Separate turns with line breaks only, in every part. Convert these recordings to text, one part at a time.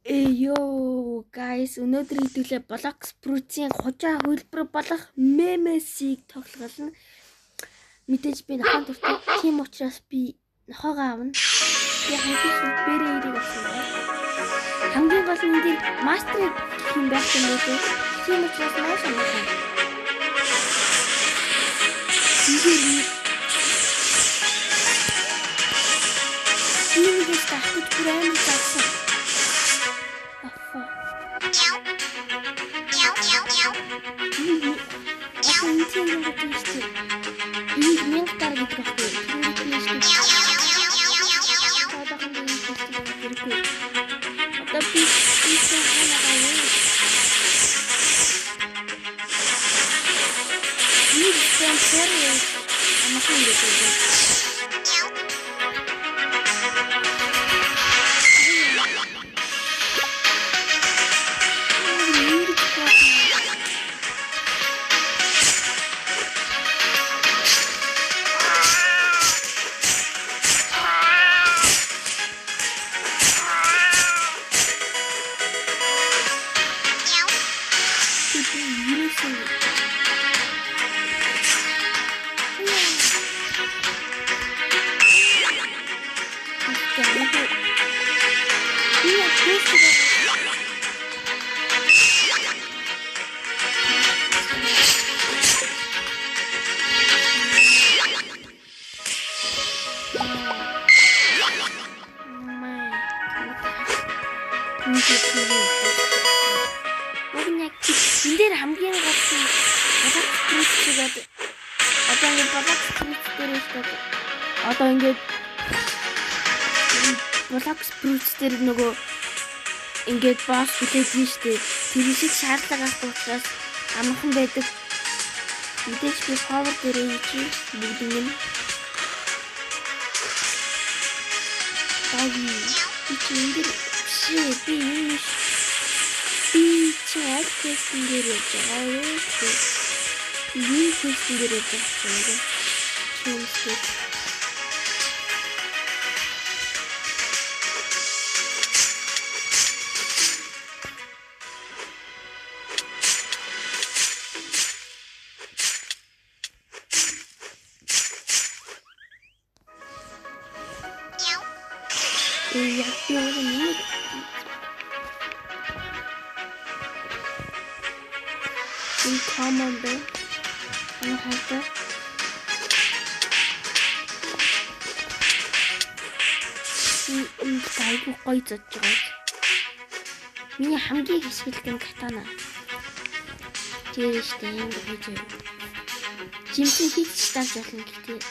Ёо guys, өнөөдөр хэдүүлээ Blox Fruits-ийн хужаа хөлбөр болох мемесийг тоглоно. Мэдээж би нохоо дуртай. Тийм учраас би нохоогоо авна. Би хамгийн бэрээ ирийг авсан байна. Хамгийн гол нь энэ мастерыг хэм байх юм уу? Тийм учраас маш амархан. Иймээс тахтаж бүрэн заасан. Эндээр хамгийн гол нь Blox Fruits одоо ингэ Blox Fruits дээр ихтэй. Одоо ингээд Blox Fruits дээр нөгөө ингээд босс бүтээж штэ. Тэр шиг шаардлага авах учраас амархан байдаг. Мэдээж би power дээр чи бүгдийг нь таги эндэр би чад гэсэн дээр явж байгаа. Ийм гэсэн дээр явж байгаа. Чимсээ. Commando. Ano hata? Тайгу гоё зодж байгаа. Миний хамгийн хэсгэлтэн катана. Тэрэж тийм гэж. Жимсэн хийж стаж болно гэдэг.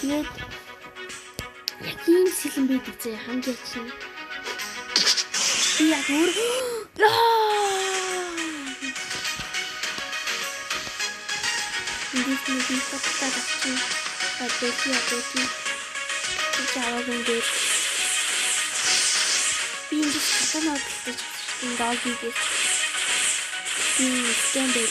Яг ийм сэлэн байдаг зэ хамгийн чинь. Би яг өөр Эндээс нэг фотографи авчих. Адэти. Чаваад ингээд. Би энэ хатанаа гэж энэ дагигээ. Би стэндээ.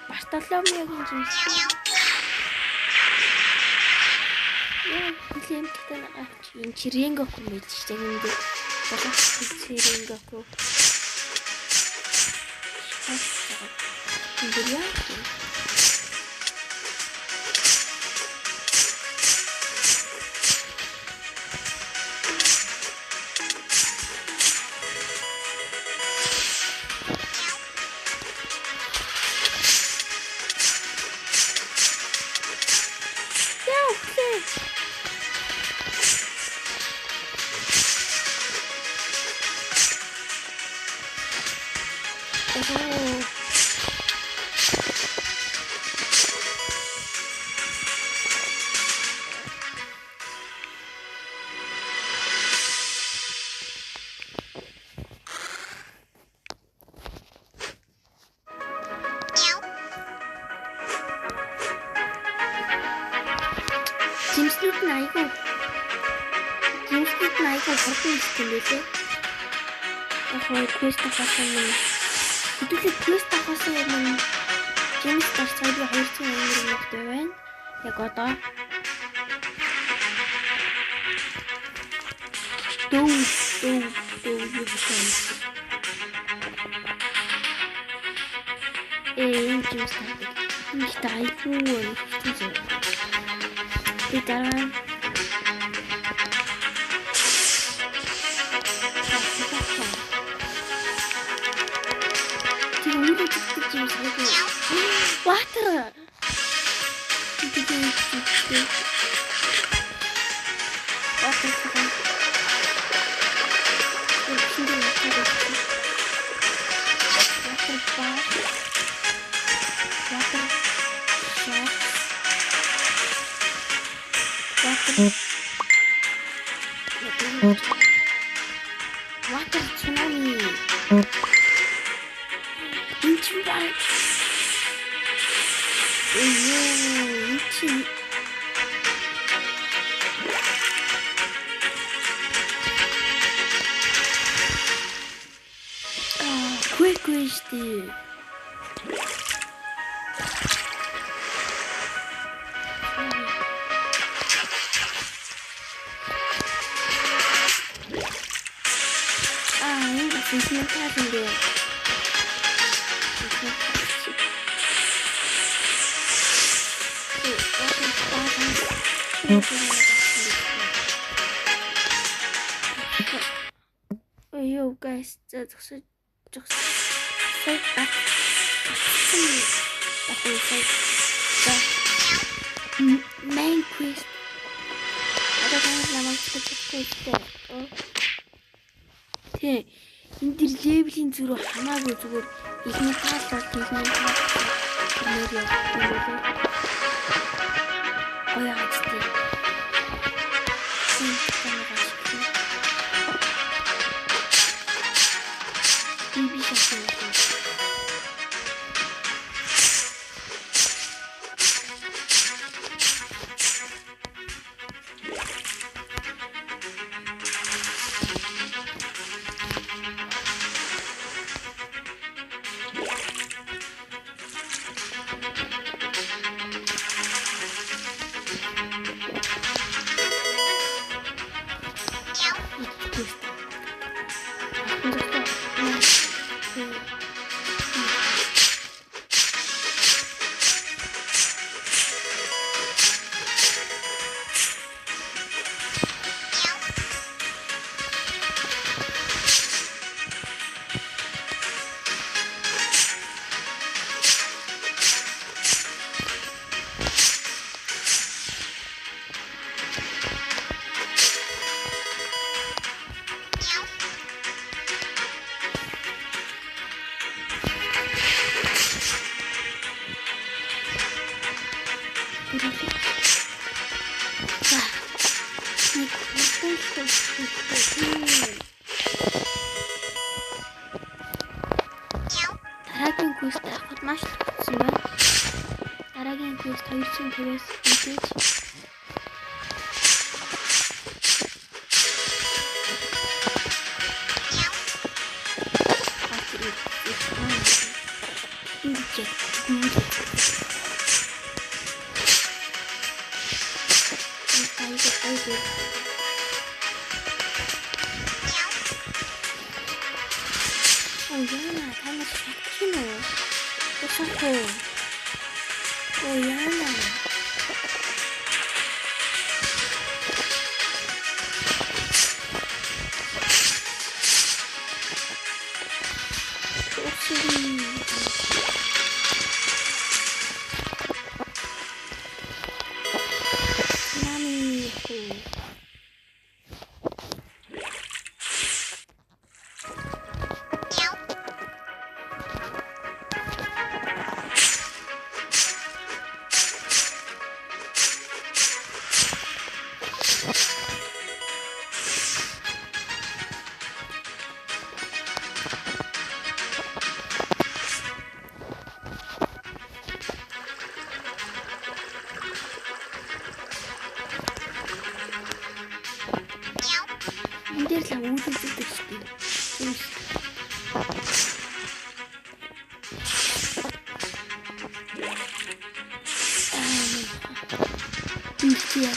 Бартоломеогийн жимс. Яа, хэлэмтэн авч энэ Чиренгоку мэдэж чинь энэ Blox Чиренгоку. Энэ яа. Жимслүүд нь айгүй хурдан ихтэй лээ. Яг хоо квест авахсан юм. Хэдүүлээ квест авахсан юм. Жимс дарч цагийн 200 мөнгөтэй байна. Яг одоо дөө юу гэсэн. Жимс тардаг. Нэг айгүй хэвчээ. Би дараа water. Water tsunami. Quick. Ini apa dia? Yo guys, saya main quest. Ada kan nama quest. Тэ энэ дэр левелийн зүрх хамаагүй зүгээр ихний таалал техник нэр явуулсан. Оягчтэй. Би шахсан. Дараагийн квест авахд маш төгссөн байна. Дараагийн квест 250-аас мэдээж Яна, танаас шатчихна уу? Өсөхгүй. Яна. дээр л үүдэлдэг шүү дээ. Бэлчээ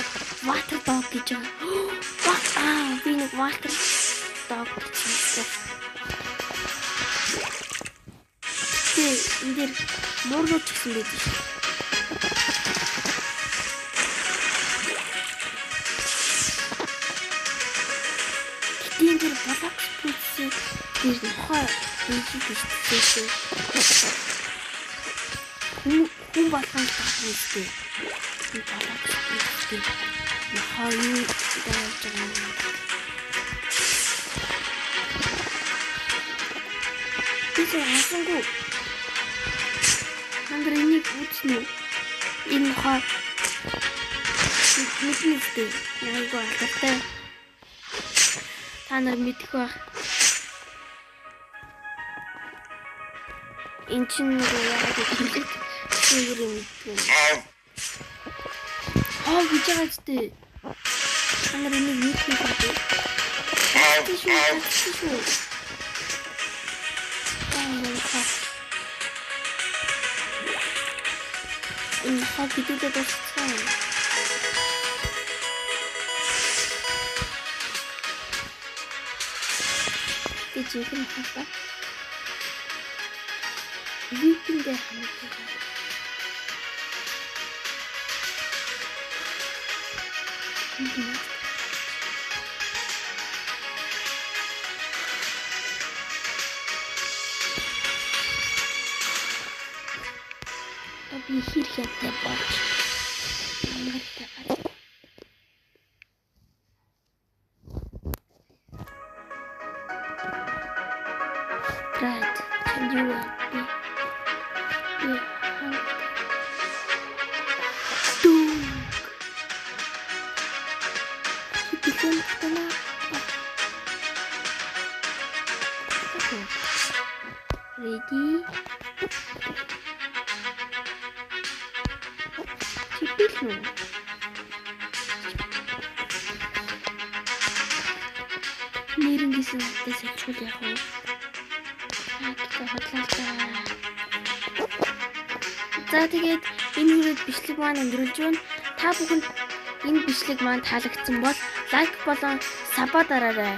water dog гэж байгаа. Би нэг water dog гэсэн. Энд дэр муурнууд гэсэн байдаг шүү. Энд дэр балак спрутсэн дэр нохой бэлчээ гэсэн. Хүн болгонд тахсан. Балак спрутсэн нохой дайж байгаа. Тэсээ хасангүй. Хандра энийг үзнэ. Энэ нохой мэднэстэй. Айгу алдартай. Та нар мэдэх байх. Энд чинь нэг яагаад гэвэл зүгээр юм мэдгүй. Гэж байгаа зү. Та нар энийг мэдэх үү? Тийш. Энэ хаа бидээ дууссан. Тэжээхэн хаа. Викингтэй хамаатай. Би хэрхэттэй болж амартай байна. Right, can you be? Ready? Нэрнгэсэн надад сэлчүүл яах вэ? За тэгээд энэ хүрээд бичлэг маань өндөрлж байна. Та бүхэнд энэ бичлэг маань таалагдсан бол лайк болон сабаа дараарай.